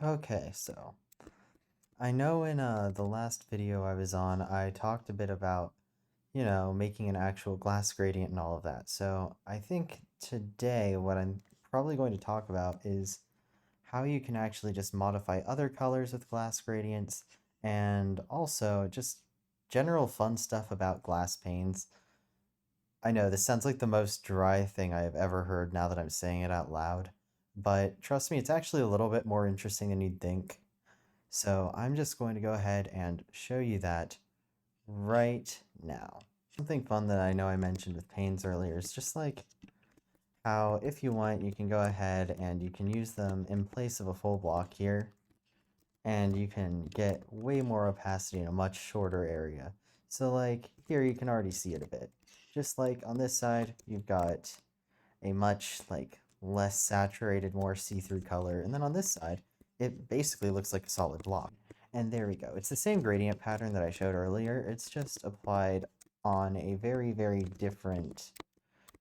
Okay, so I know in the last video I was on, I talked a bit about, making an actual glass gradient and all of that. So I think today what I'm probably going to talk about is how you can actually just modify other colors with glass gradients and also just general fun stuff about glass panes. I know this sounds like the most dry thing I have ever heard now that I'm saying it out loud, but trust me, it's actually a little bit more interesting than you'd think. So I'm just going to go ahead and show you that right now. Something fun that I know I mentioned with panes earlier is just like how if you want, you can go ahead and you can use them in place of a full block here, and you can get way more opacity in a much shorter area. So like here you can already see it a bit. Just like on this side, you've got a much like less saturated, more see-through color. And then on this side, it basically looks like a solid block. And there we go. It's the same gradient pattern that I showed earlier. It's just applied on a very, very different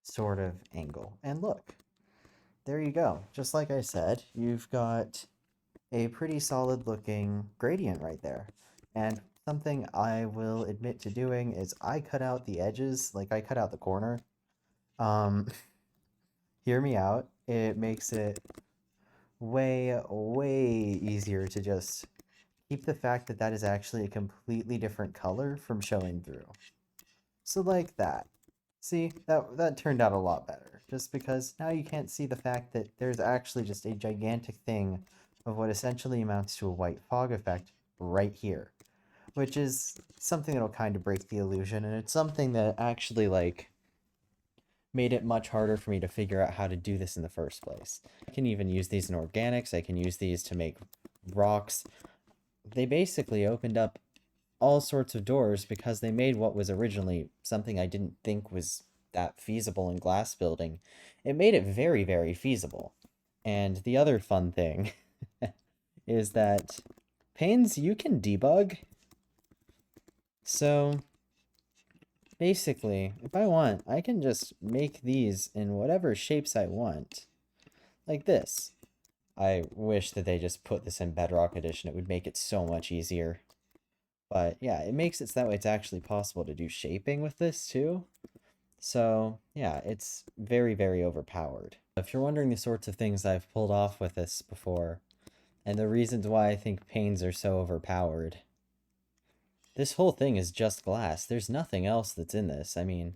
sort of angle. And look, there you go. Just like I said, you've got a pretty solid looking gradient right there. And something I will admit to doing is I cut out the edges, like I cut out the corner. Um, Hear me out. It makes it way, way easier to just keep the fact that that is actually a completely different color from showing through. So like that. See, that turned out a lot better. Just because now you can't see the fact that there's actually just a gigantic thing of what essentially amounts to a white fog effect right here. Which is something that'll kind of break the illusion, and it's something that actually, like, made it much harder for me to figure out how to do this in the first place. I can even use these in organics, I can use these to make rocks. They basically opened up all sorts of doors because they made what was originally something I didn't think was that feasible in glass building. It made it very, very feasible. And the other fun thing is that panes you can debug. So basically, if I want, I can just make these in whatever shapes I want. Like this. I wish that they just put this in Bedrock Edition. It would make it so much easier. But yeah, it makes it so that way it's actually possible to do shaping with this too. So yeah, it's very, very overpowered. If you're wondering the sorts of things I've pulled off with this before, and the reasons why I think panes are so overpowered, this whole thing is just glass. There's nothing else that's in this. I mean,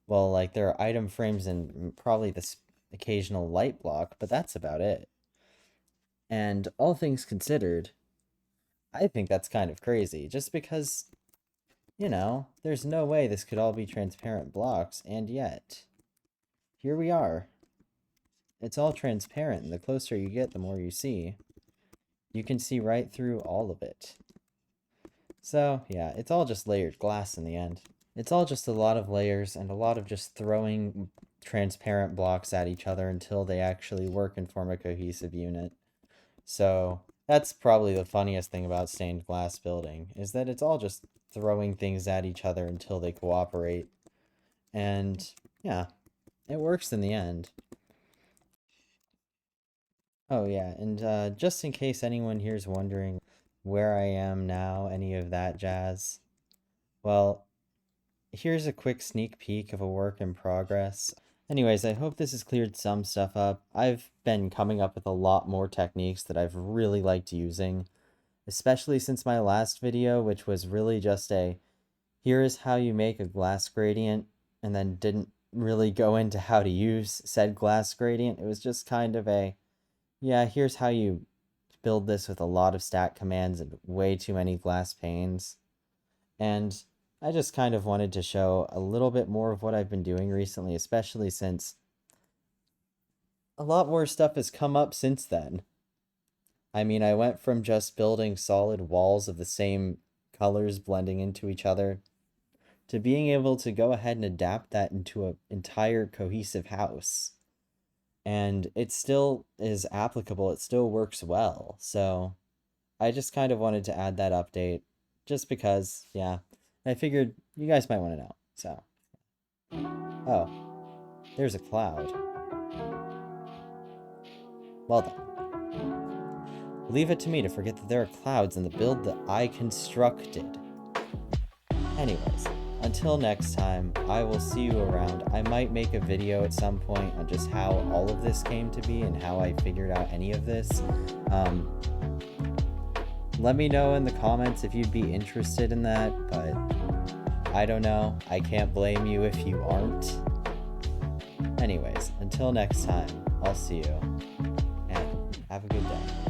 well, like there are item frames and probably this occasional light block, but that's about it. And all things considered, I think that's kind of crazy, just because, there's no way this could all be transparent blocks, and yet, here we are. It's all transparent, and the closer you get, the more you see. You can see right through all of it. So, yeah, it's all just layered glass in the end. It's all just a lot of layers and a lot of just throwing transparent blocks at each other until they actually work and form a cohesive unit. So that's probably the funniest thing about stained glass building, is that it's all just throwing things at each other until they cooperate. And yeah, it works in the end. Oh yeah, and just in case anyone here's wondering where I am now, any of that jazz, well, here's a quick sneak peek of a work in progress. Anyways, I hope this has cleared some stuff up. I've been coming up with a lot more techniques that I've really liked using, especially since my last video, which was really just a here is how you make a glass gradient, and then didn't really go into how to use said glass gradient. It was just kind of a, yeah, here's how you build this with a lot of stat commands and way too many glass panes. And I just kind of wanted to show a little bit more of what I've been doing recently, especially since a lot more stuff has come up since then. I mean, I went from just building solid walls of the same colors blending into each other to being able to go ahead and adapt that into an entire cohesive house. And it still is applicable, it still works well. So I just kind of wanted to add that update just because, yeah, I figured you guys might want to know. So, oh, there's a cloud. Well done. Leave it to me to forget that there are clouds in the build that I constructed. Anyways, until next time, I will see you around. I might make a video at some point on just how all of this came to be and how I figured out any of this. Let me know in the comments if you'd be interested in that, but I don't know. I can't blame you if you aren't. Anyways, until next time, I'll see you, and have a good day.